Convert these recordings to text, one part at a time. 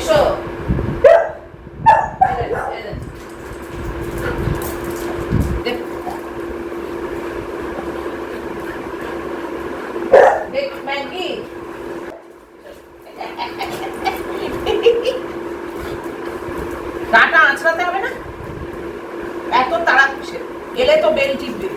করছো? ম্যাগি গাটা আঁচড়াতে হবে না, এত তাড়া কিসের? গেলে তো বেল টিপবে।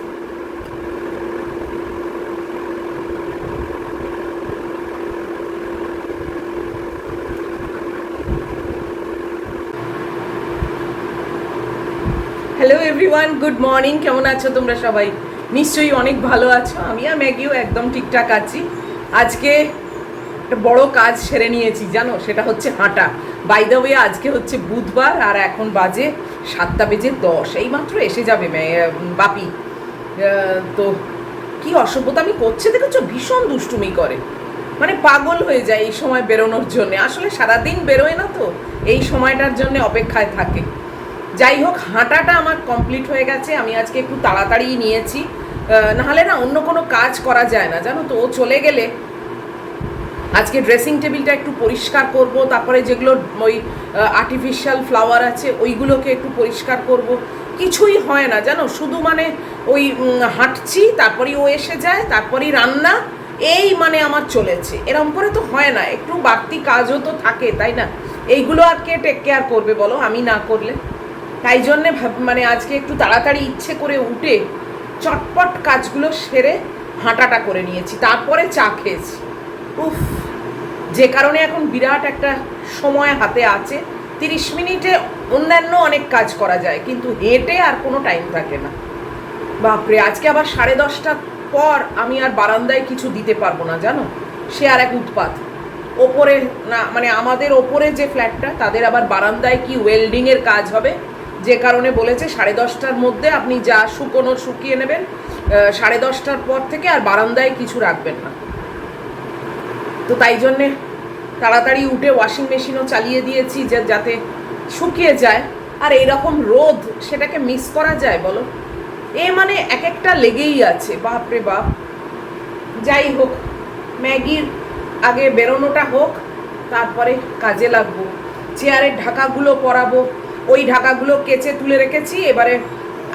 Hello everyone, good morning. কেমন আছো তোমরা সবাই? নিশ্চয়ই অনেক ভালো আছো। আমি আর ম্যাগিও একদম ঠিকঠাক আছি। আজকে একটা বড় কাজ সেরে নিয়েছি জানো, সেটা হচ্ছে হাঁটা। বাই দ্য ওয়ে আজকে হচ্ছে বুধবার আর এখন বাজে 7:10। এইমাত্র এসে যাবে বাপি। তো কি অসভ্যতামি করছে দেখেছো, ভীষণ দুষ্টুমি করে, মানে পাগল হয়ে যায় এই সময় বেরোনোর জন্য। আসলে সারাদিন বেরোয় না তো, এই সময়টার জন্য অপেক্ষায় থাকে। যাই হোক, হাঁটাটা আমার কমপ্লিট হয়ে গেছে। আমি আজকে একটু তাড়াতাড়ি নিয়েছি, নাহলে না অন্য কোনো কাজ করা যায় না জানো তো। ও চলে গেলে আজকে ড্রেসিং টেবিলটা একটু পরিষ্কার করব, তারপরে যেগুলো ওই আর্টিফিশিয়াল ফ্লাওয়ার আছে ওইগুলোকে একটু পরিষ্কার করব। কিছুই হয় না জানো, শুধু মানে ওই হাঁটছি, তারপরেই ও এসে যায়, তারপরেই রান্না, এই মানে আমার চলেছে। এরকম করে তো হয় না, একটু বাড়তি কাজও তো থাকে, তাই না? এইগুলো আর কে টেক কেয়ার করবে বলো, আমি না করলে? তাই জন্যে মানে আজকে একটু তাড়াতাড়ি ইচ্ছে করে উঠে চটপট কাজগুলো সেরে হাঁটাটা করে নিয়েছি, তারপরে চা খেয়েছি। উফ, যে কারণে এখন বিরাট একটা সময় হাতে আছে। 30 মিনিটে অন্যান্য অনেক কাজ করা যায়, কিন্তু হেঁটে আর কোনো টাইম থাকে না। বাপরে, আজকে আবার 10:30টার পর আমি আর বারান্দায় কিছু দিতে পারবো না জানো, সে আর এক উৎপাত। ওপরে না, মানে আমাদের ওপরে যে ফ্ল্যাটটা, তাদের আবার বারান্দায় কি ওয়েল্ডিংয়ের কাজ হবে, যে কারণে বলেছে 10:30টার মধ্যে আপনি যা শুকোনো শুকিয়ে নেবেন, 10:30টার পর থেকে আর বারান্দায় কিছু রাখবেন না। তো তাই জন্যে তাড়াতাড়ি উঠে ওয়াশিং মেশিনও চালিয়ে দিয়েছি, যাতে শুকিয়ে যায়। আর এইরকম রোদ, সেটাকে মিস করা যায় বলো? এ মানে এক একটা লেগেই আছে, বাপরে বাপ। যাই হোক, ম্যাগির আগে বেরোনোটা হোক, তারপরে কাজে লাগবো। চেয়ারের ঢাকাগুলো পরাবো, ওই ঢাকাগুলো কেচে তুলে রেখেছি, এবারে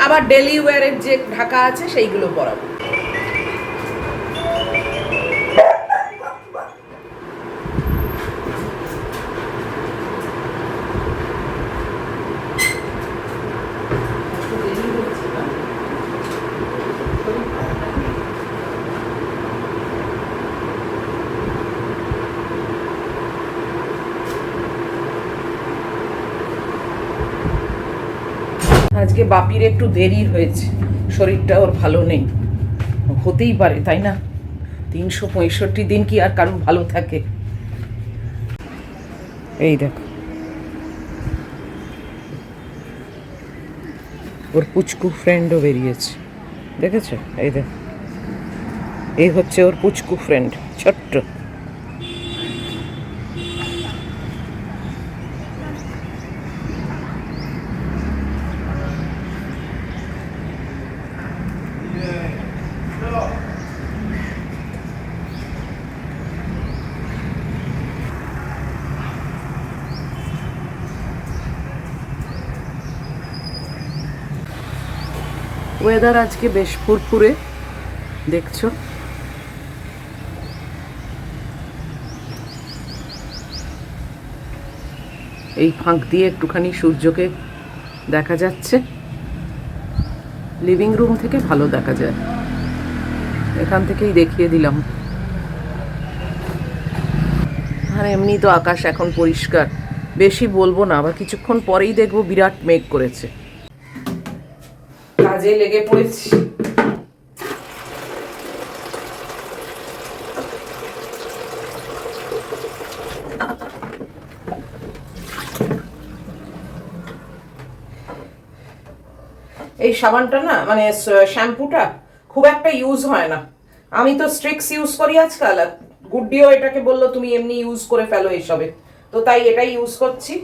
আবার ডেলি ওয়্যারের যে ঢাকা আছে সেইগুলো পরাবো। আজকে বাপির একটু দেরি হয়েছে, শরীরটা ওর ভালো নেই। হতেই পারে তাই না, 365 দিন কি আর কারোর ভালো থাকে? এই দেখো, ওর পুচকু ফ্রেন্ডও বেরিয়েছে, দেখেছো? এই দেখো, এই হচ্ছে ওর পুচকু ফ্রেন্ড, ছোট্ট। ওয়েদার আজকে বেশ ফুরফুরে, দেখছো? এই ফাঁক দিয়ে একটুখানি সূর্যকে দেখা যাচ্ছে, লিভিং রুম থেকে ভালো দেখা যায়, এখান থেকেই দেখিয়ে দিলাম। আর এমনি তো আকাশ এখন পরিষ্কার, বেশি বলবো না, আবার কিছুক্ষণ পরেই দেখবো বিরাট মেঘ করেছে। কাজে লেগে পড়েছি। এই সাবানটা না, মানে শ্যাম্পুটা খুব একটা ইউজ হয় না। আমি তো স্ট্রিক্স ইউজ করি আজকাল, গুড্ডিও এটাকে বললো তুমি এমনি ইউজ করে ফেলো এইসবে, তো তাই এটাই ইউজ করছি।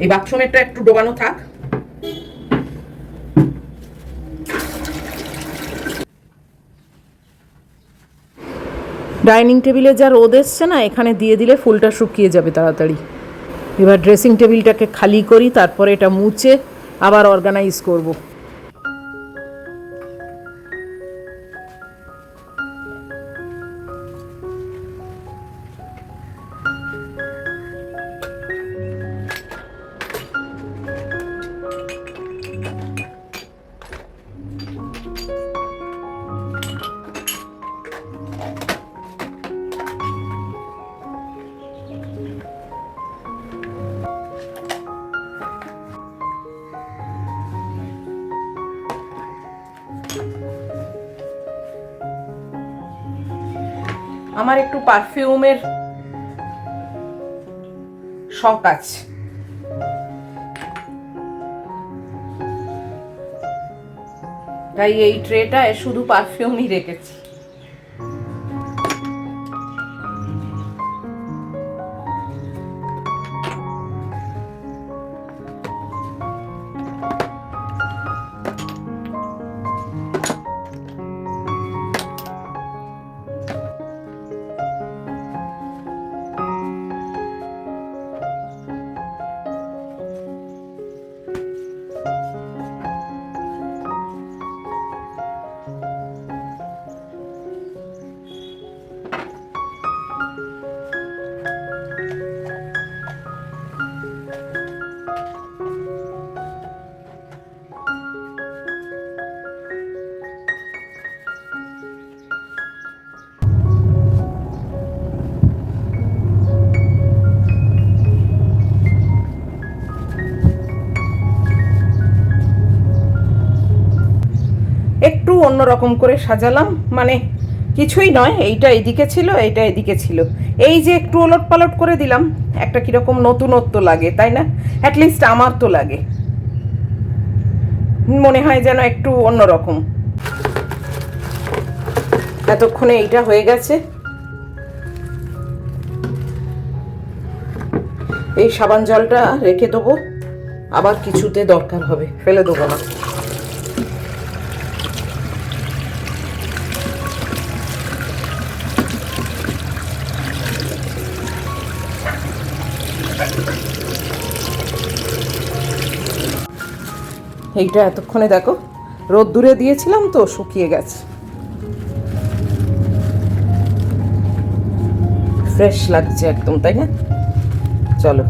এই বাথরুমেরটা একটু ডোবানো থাক। ডাইনিং টেবিলে যা রোদ এসছে না, এখানে দিয়ে দিলে ফুলটা শুকিয়ে যাবে তাড়াতাড়ি। এবার ড্রেসিং টেবিলটাকে খালি করি, তারপরে এটা মুছে আবার অর্গানাইজ করব। আমার একটু পারফিউমের শখ আছে, তাই এই ট্রেটায় শুধু পারফিউমই রেখেছি। একটু অন্যরকম করে সাজালাম, মানে কিছুই নয়, এইটা এদিকে ছিল, এইটা এদিকে ছিল, এই যে একটু ওলট পালট করে দিলাম, একটা কিরকম নতুনত্ব লাগে, তাই না? অ্যাটলিস্ট আমার তো লাগে, মনে হয় যেন একটু অন্যরকম। এতক্ষণে এইটা হয়ে গেছে। এই সাবান জলটা রেখে দেবো, আবার কিছুতে দরকার হবে, ফেলে দেবো না। এইটা এতক্ষণে দেখো রোদ্দুরে দিয়েছিলাম তো, শুকিয়ে গেছে, ফ্রেশ লাগছে একদম, তাই না? চলো,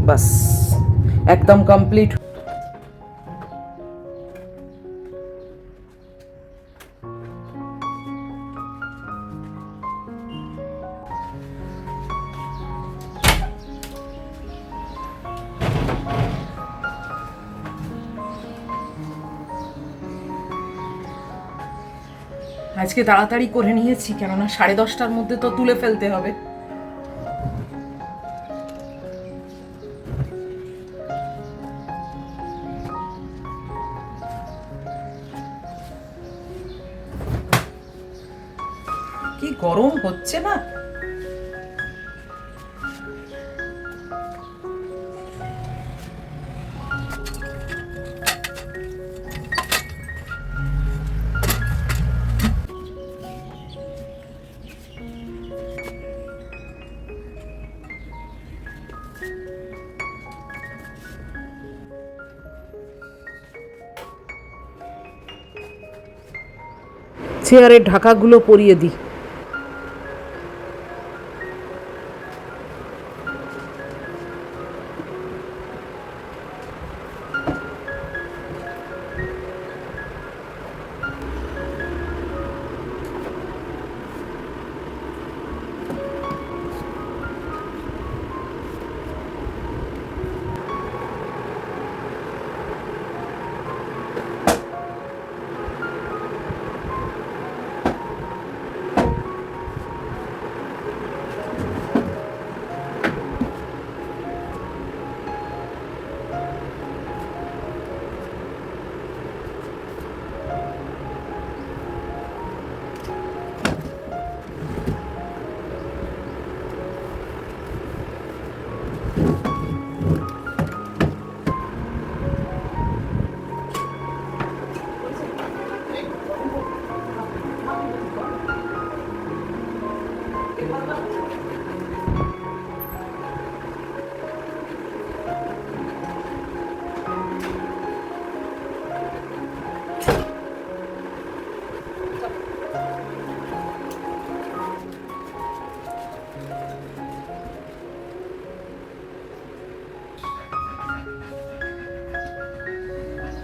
বাস একদম কমপ্লিট। আজকে তাড়াতাড়ি করে নিয়েছি, কেননা 10:30টার মধ্যে তো তুলে ফেলতে হবে। কি গরম হচ্ছে না? চেয়ারের ঢাকাগুলো পরিয়ে দিই।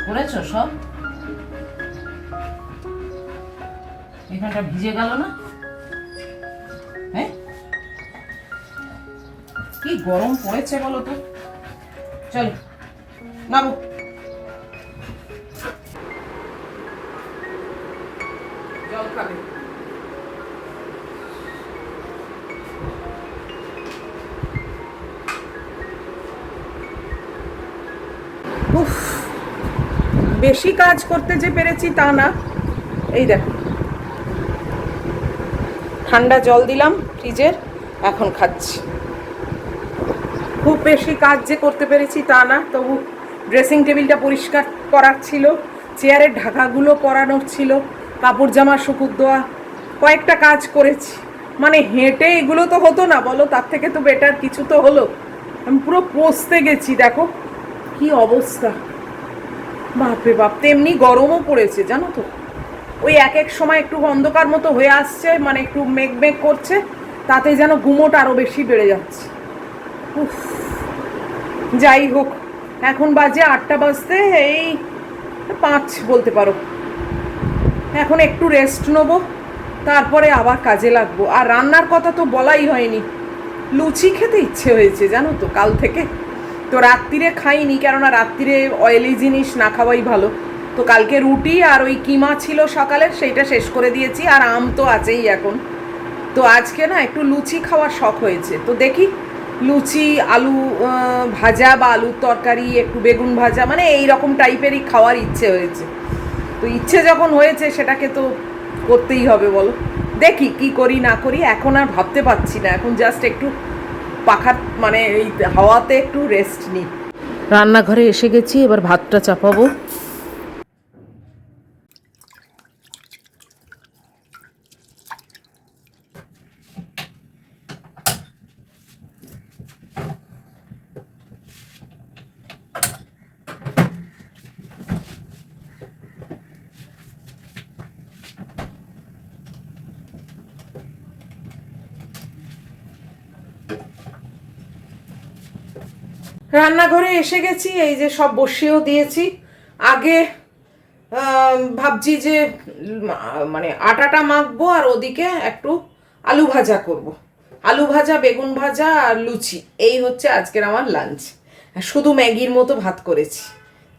করেছো সব? এখানটা ভিজে গেল না? হ্যাঁ, কি গরম পড়েছে বলো তো। চলো নামো। জল খাবে? উফ, বেশি কাজ করতে যে পেরেছি তা না। এই দেখো, ঠান্ডা জল দিলাম ফ্রিজের, এখন খাচ্ছি। খুব বেশি কাজ যে করতে পেরেছি তা না, তবু ড্রেসিং টেবিলটা পরিষ্কার করার ছিল, চেয়ারের ঢাকাগুলো পরানোর ছিল, কাপড় জামা শুকুর দেওয়া, কয়েকটা কাজ করেছি। মানে হেঁটে এগুলো তো হতো না বলো, তার থেকে তো বেটার কিছু তো হলো। আমি পুরো পচতে গেছি, দেখো কি অবস্থা। বাপরে বাপ, তেমনি গরমও পড়েছে জানো তো। ওই এক এক সময় একটু অন্ধকার মতো হয়ে আসছে, মানে একটু মেঘ মেঘ করছে, তাতে যেন গুমোট আরও বেশি বেড়ে যাচ্ছে। উফ, যাই হোক, এখন বাজে 8টা বাজতে এই 5 বলতে পারো। এখন একটু রেস্ট নেবো, তারপরে আবার কাজে লাগবো। আর রান্নার কথা তো বলাই হয়নি, লুচি খেতে ইচ্ছে হয়েছে জানো তো কাল থেকে। তো রাত্রিরে খাইনি, কেননা রাত্রিরে অয়েলি জিনিস না খাওয়াই ভালো। তো কালকে রুটি আর ওই কিমা ছিল সকালের, সেইটা শেষ করে দিয়েছি, আর আম তো আছেই এখন। তো আজকে না একটু লুচি খাওয়ার শখ হয়েছে, তো দেখি লুচি, আলু ভাজা বা আলুর তরকারি, একটু বেগুন ভাজা, মানে এই রকম টাইপেরই খাওয়ার ইচ্ছে হয়েছে। তো ইচ্ছে যখন হয়েছে সেটাকে তো করতেই হবে বলো। দেখি কি করি না করি, এখন আর ভাবতে পারছি না। এখন জাস্ট একটু পাখার মানে এই হাওয়াতে একটু রেস্ট নিই। রান্নাঘরে এসে গেছি, এবার ভাতটা চাপাবো। রান্নাঘরে এসে গেছি, এই যে সব বসিয়েও দিয়েছি। আগে ভাবছি যে মানে আটাটা মাখবো, আর ওদিকে একটু আলু ভাজা করব। আলু ভাজা, বেগুন ভাজা আর লুচি, এই হচ্ছে আজকের আমার লাঞ্চ। শুধু ম্যাগির মতো ভাত করেছি।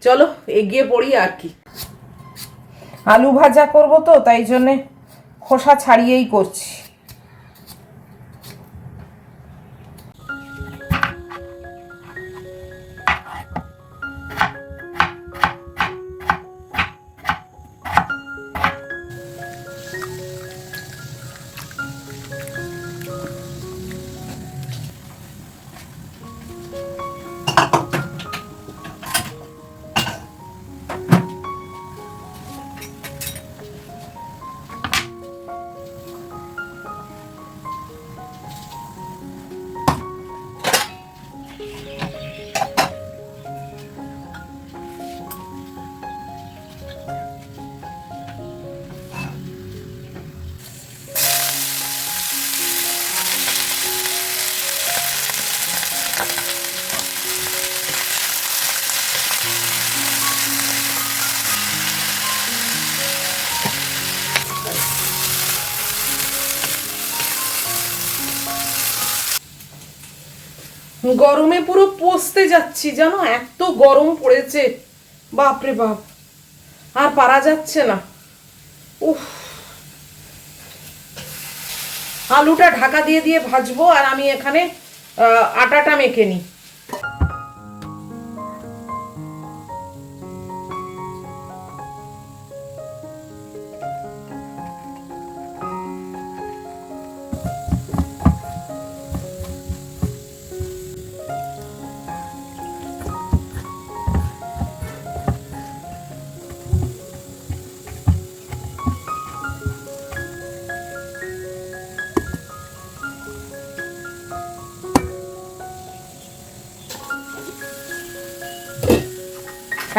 চলো এগিয়ে পড়ি আর কি। আলু ভাজা করব তো, তাই জন্যে খোসা ছাড়িয়েই করছি। গরমে পুরো পচতে যাচ্ছি জানো, এত গরম পড়েছে, বাপরে বাপ, আর পারা যাচ্ছে না। উফ, আলুটা ঢাকা দিয়ে দিয়ে ভাজবো, আর আমি এখানে আটাটা মেখে নিই।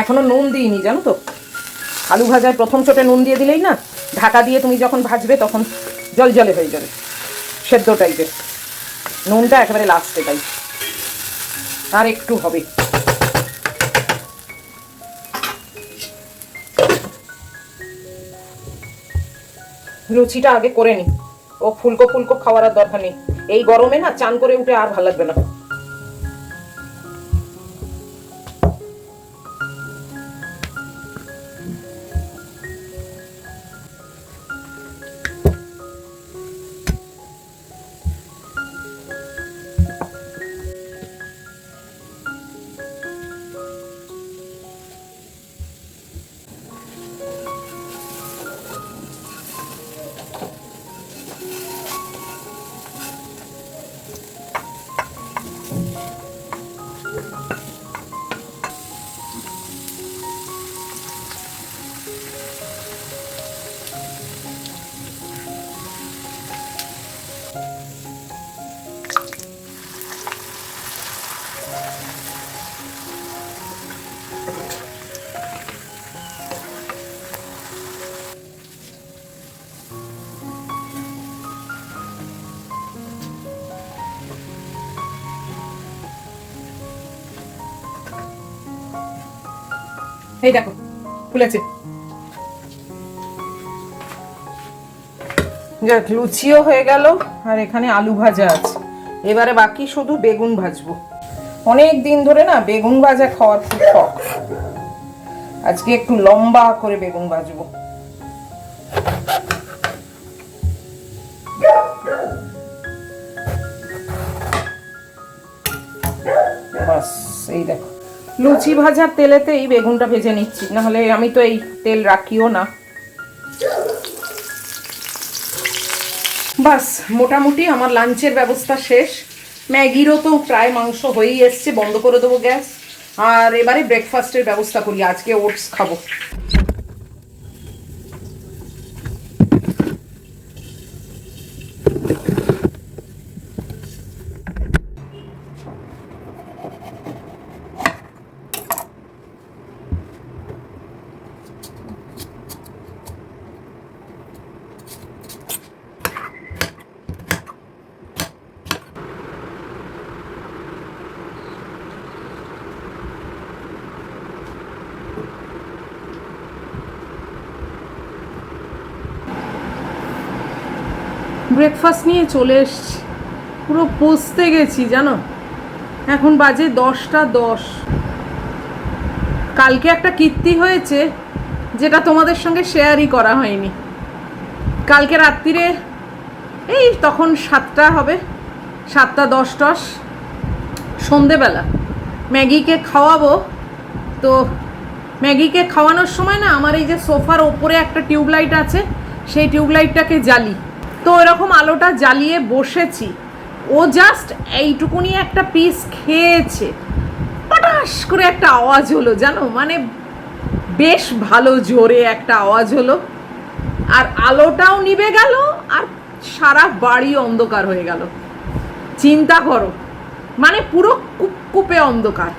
এখনো নুন দিইনি, জানো তো। আলু ভাজায় প্রথম চোটে নুন দিয়ে দিলেই না, ঢাকা দিয়ে তুমি যখন ভাজবে তখন জল জলে হয়ে যাবে, সেদ্ধ টাইপের। নুনটা একেবারে লাস্টে, তাই আর একটু হবে। লুচিটা আগে করে নি, ও ফুলকো ফুলকো খাওয়ার আর দরকার নেই। এই গরমে না চান করে উঠে আর ভালো লাগবে না। এই দেখো খুলেছে। যাক, লুচিও হয়ে গেল, আর এখানে আলু ভাজা আছে। এবারে বাকি শুধু বেগুন ভাজবো। অনেক দিন ধরে না বেগুন ভাজা খাওয়ার খুব শখ। আজকে একটু লম্বা করে বেগুন ভাজবো। বাস, এই দেখো লুচি ভাজার তেলেতে এই বেগুনটা ভেজে নিচ্ছি, নাহলে আমি তো এই তেল রাখিও না। বাস, মোটামুটি আমার লাঞ্চের ব্যবস্থা শেষ। ম্যাগিরও তো প্রায় মাংস হয়েই এসছে, বন্ধ করে দেবো গ্যাস। আর এবারে ব্রেকফাস্টের ব্যবস্থা করি, আজকে ওটস খাবো। ব্রেকফাস্ট নিয়ে চলে এসছি, পুরো পৌঁছতে গেছি জানো। এখন বাজে 10টা 10। কালকে একটা কীর্তি হয়েছে যেটা তোমাদের সঙ্গে শেয়ারই করা হয়নি। কালকে রাত্রিরে এই তখন 7টা হবে, 7টা 10 সন্ধেবেলা ম্যাগিকে খাওয়াবো। তো ম্যাগিকে খাওয়ানোর সময় না আমার এই যে সোফার ওপরে একটা টিউবলাইট আছে, সেই টিউবলাইটটাকে জ্বালি। তো এরকম আলোটা জ্বালিয়ে বসেছি, ও জাস্ট এইটুকুনি একটা পিস খেয়েছে, পটাশ করে একটা আওয়াজ হলো জানো, মানে বেশ ভালো জোরে একটা আওয়াজ হলো। আর আলোটাও নিভে গেল, আর সারা বাড়ি অন্ধকার হয়ে গেল। চিন্তা করো, মানে পুরো কুপকুপে অন্ধকার।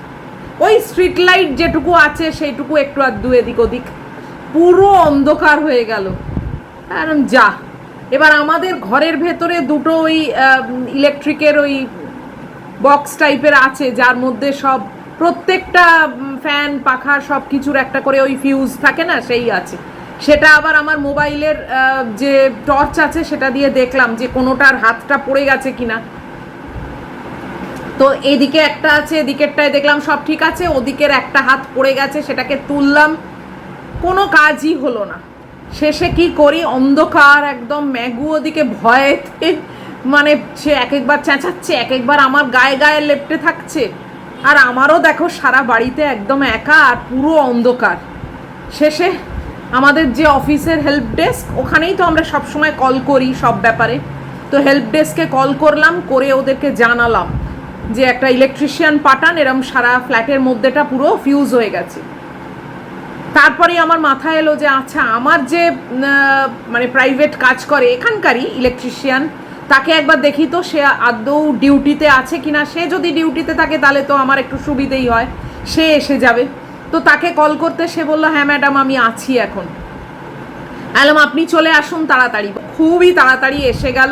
ওই স্ট্রিট লাইট যেটুকু আছে সেইটুকু একটু আধটু এদিক ওদিক, পুরো অন্ধকার হয়ে গেল। যা, এবার আমাদের ঘরের ভেতরে দুটো ওই ইলেকট্রিকের ওই বক্স টাইপের আছে, যার মধ্যে সব প্রত্যেকটা ফ্যান পাখা সব কিছুর একটা করে ওই ফিউজ থাকে না, সেই আছে। সেটা আবার আমার মোবাইলের যে টর্চ আছে সেটা দিয়ে দেখলাম যে কোনোটার হাতটা পড়ে গেছে কিনা। তো এদিকে একটা আছে, এদিকেরটায় দেখলাম সব ঠিক আছে, ওদিকের একটা হাত পড়ে গেছে, সেটাকে তুললাম, কোনো কাজই হলো না। শেষে কি করি, অন্ধকার একদম, ম্যাগু ওদিকে ভয়েতে মানে সে এক একবার চেঁচাচ্ছে, এক একবার আমার গায়ে গায়ে লেপটে থাকছে। আর আমারও দেখো সারা বাড়িতে একদম একা আর পুরো অন্ধকার। শেষে আমাদের যে অফিসের হেল্প ডেস্ক, ওখানেই তো আমরা সবসময় কল করি সব ব্যাপারে। তো হেল্প ডেস্কে কল করলাম, করে ওদেরকে জানালাম যে একটা ইলেকট্রিশিয়ান পাঠান, এরম সারা ফ্ল্যাটের মধ্যেটা পুরো ফিউজ হয়ে গেছে। তারপরে আমার মাথায় এলো যে আচ্ছা, আমার যে মানে প্রাইভেট কাজ করে এখানকারই ইলেকট্রিশিয়ান, তাকে একবার দেখি তো সে আদৌ ডিউটিতে আছে কিনা। সে যদি ডিউটিতে থাকে তাহলে তো আমার একটু সুবিধেই হয়, সে এসে যাবে। তো তাকে কল করতে সে বললো হ্যাঁ ম্যাডাম আমি আছি এখন। বললাম আপনি চলে আসুন তাড়াতাড়ি। খুবই তাড়াতাড়ি এসে গেল।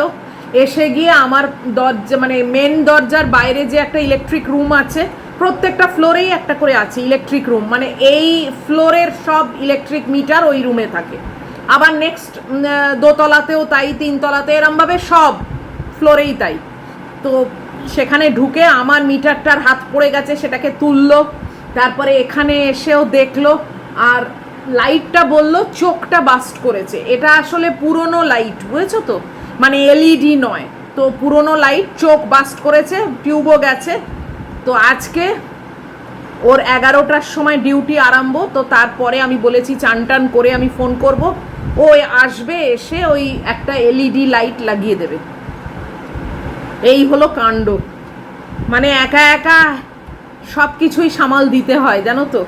এসে গিয়ে আমার দরজা মানে মেন দরজার বাইরে যে একটা ইলেকট্রিক রুম আছে, প্রত্যেকটা ফ্লোরেই একটা করে আছে ইলেকট্রিক রুম, মানে এই ফ্লোরের সব ইলেকট্রিক মিটার ওই রুমে থাকে। আবার নেক্সট দোতলাতেও তাই, তিনতলাতে, এরমভাবে সব ফ্লোরেই তাই। তো সেখানে ঢুকে আমার মিটারটার হাত পড়ে গেছে, সেটাকে তুললো। তারপরে এখানে এসেও দেখলো, আর লাইটটা বলল চোখটা বাস্ট করেছে। এটা আসলে পুরনো লাইট, বুঝেছো তো, মানে এলইডি নয়, তো পুরনো লাইট, চোখ বাস্ট করেছে, টিউবও গেছে। তো আজকে ওর 11টার সময় ডিউটি আরম্ভ। তো তারপরে আমি বলেছি চান টান করে আমি ফোন করব, ও আসবে, এসে ওই একটা এলইডি লাইট লাগিয়ে দেবে। এই হলো কাণ্ড। মানে একা একা সব কিছুই সামাল দিতে হয় জানো তো।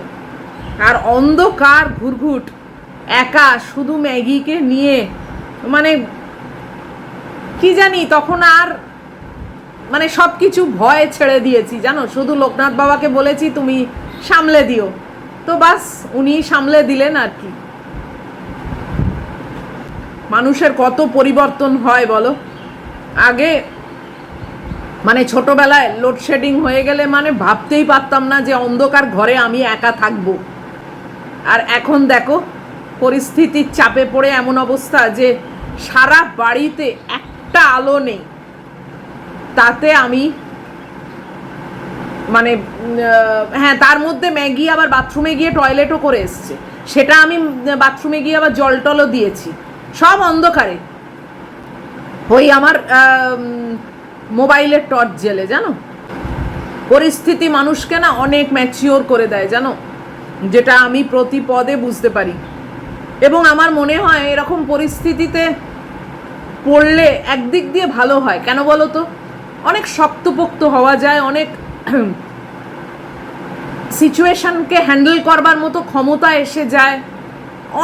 আর অন্ধকার ঘুরঘুট, একা শুধু ম্যাগিকে নিয়ে, মানে কি জানি তখন আর মানে সব কিছু ভয় ছেড়ে দিয়েছি জানো। শুধু লোকনাথ বাবাকে বলেছি তুমি সামলে দিও, তো বাস উনি সামলে দিলেন আর কি। মানুষের কত পরিবর্তন হয় বলো। আগে মানে ছোটবেলায় লোডশেডিং হয়ে গেলে মানে ভাবতেই পারতাম না যে অন্ধকার ঘরে আমি একা থাকবো। আর এখন দেখো পরিস্থিতির চাপে পড়ে এমন অবস্থা যে সারা বাড়িতে একটা আলো নেই। তাতে আমি মানে হ্যাঁ, তার মধ্যে ম্যাগি আবার বাথরুমে গিয়ে টয়লেটও করে এসছে। সেটা আমি বাথরুমে গিয়ে আবার জল টলও দিয়েছি, সব অন্ধকারে, ওই আমার মোবাইলের টর্চ জেলে। জানো পরিস্থিতি মানুষকে না অনেক ম্যাচিওর করে দেয় জানো, যেটা আমি প্রতি পদে বুঝতে পারি। এবং আমার মনে হয় এরকম পরিস্থিতিতে পড়লে একদিক দিয়ে ভালো হয়। কেন বলো তো, অনেক শক্তপোক্ত হওয়া যায়, অনেক সিচুয়েশনকে হ্যান্ডেল করবার মতো ক্ষমতা এসে যায়,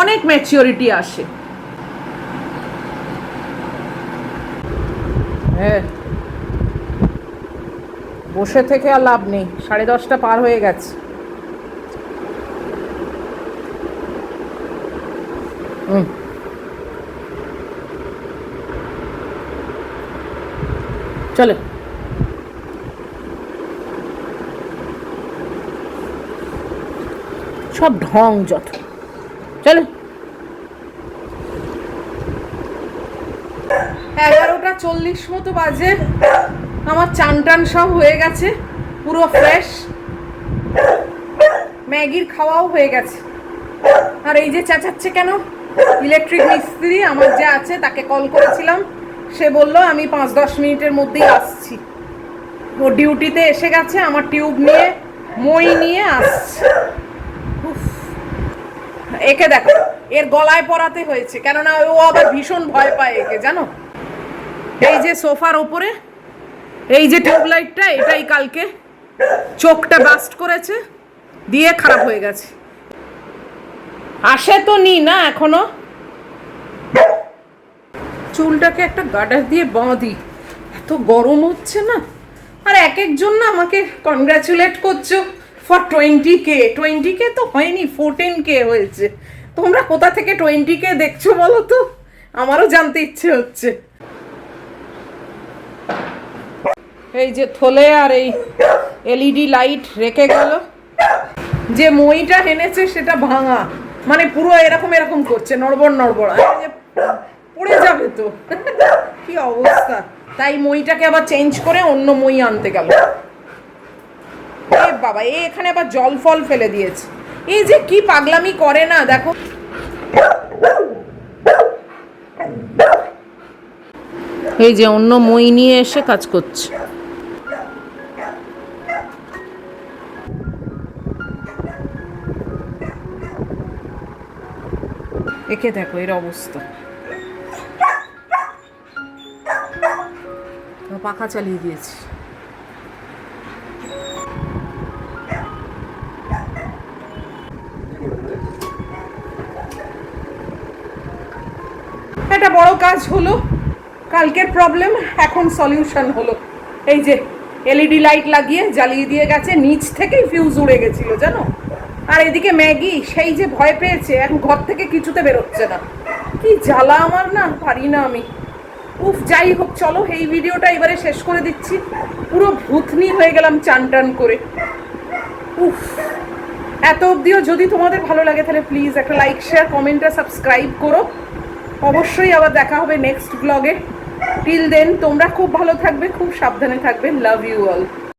অনেক ম্যাচিওরিটি আসে। হ্যাঁ, বসে থেকে আর লাভ নেই, 10:30 পার হয়ে গেছে। চলো সব ঢং যত, চলো। 11:40 মতো বাজে। আমার চান টান সব হয়ে গেছে, পুরো ফ্রেশ, ম্যাগির খাওয়াও হয়ে গেছে। আর এই যে চেঁচাচ্ছে কেন, ইলেকট্রিক মিস্ত্রি আমার যে আছে তাকে কল করেছিলাম, সে বলল আমি 5-10 মিনিটের মধ্যেই আসছি। ও ডিউটিতে এসে গেছে, আমার টিউব নিয়ে মই নিয়ে আসছে। একে দেখো, এর গলায় পরাতে হয়েছে, কেননা ও আবার ভীষণ ভয় পায় একে জানো। এই যে সোফার ওপরে এই যে টিউবলাইটটা, এটাই কালকে চোখটা বাস্ট করেছে, দিয়ে খারাপ হয়ে গেছে। আসে তো নি না এখনো। চুলটাকে একটা গার্ডার দিয়ে বাঁধি, এত গরম হচ্ছে না। আর এক একজন না আমাকে কনগ্রাচুলেট করছো ফর 20K। 20K তো হয়নি, 14K হয়েছে। তোমরা কোথা থেকে 20K দেখছো বলো তো, আমারও জানতে ইচ্ছে হচ্ছে। এই যে থলে আর এই এলইডি লাইট রেখে গেল, যে মইটা এনেছে সেটা ভাঙা, মানে পুরো এরকম এরকম করছে, নড়বড় নড়বড়, পড়ে যাবে তো। কি অবস্থা, তাই মইটাকে আবার চেঞ্জ করে অন্য মই আনতে গেল। এ বাবা, এখানে আবার জল ফল ফেলে দিয়েছে। এই যে কি পাগলামি করে না দেখো। এই যে অন্য মই নিয়ে এসে কাজ করছে। একে দেখো এর অবস্থা, পাখা চালিয়ে দিয়েছি। একটা বড় কাজ হলো, কালকের প্রবলেম এখন সলিউশন হলো। এই যে এলইডি লাইট লাগিয়ে জ্বালিয়ে দিয়ে গেছে, নিচ থেকেই ফিউজ উড়ে গেছিল জানো। আর এদিকে ম্যাগি সেই যে ভয় পেয়েছে, এখন ঘর থেকে কিছুতে বেরোচ্ছে না। কি জ্বালা আমার, না পারি না আমি। উফ, যাই হোক, চলো এই ভিডিওটা এবারে শেষ করে দিচ্ছি। পুরো ভূতনি হয়ে গেলাম চান টান করে। উফ, এত অবধিও যদি তোমাদের ভালো লাগে তাহলে প্লিজ একটা লাইক, শেয়ার, কমেন্ট আর সাবস্ক্রাইব করো। অবশ্যই আবার দেখা হবে নেক্সট ব্লগে। টিল দেন তোমরা খুব ভালো থাকবে, খুব সাবধানে থাকবে। Love you all.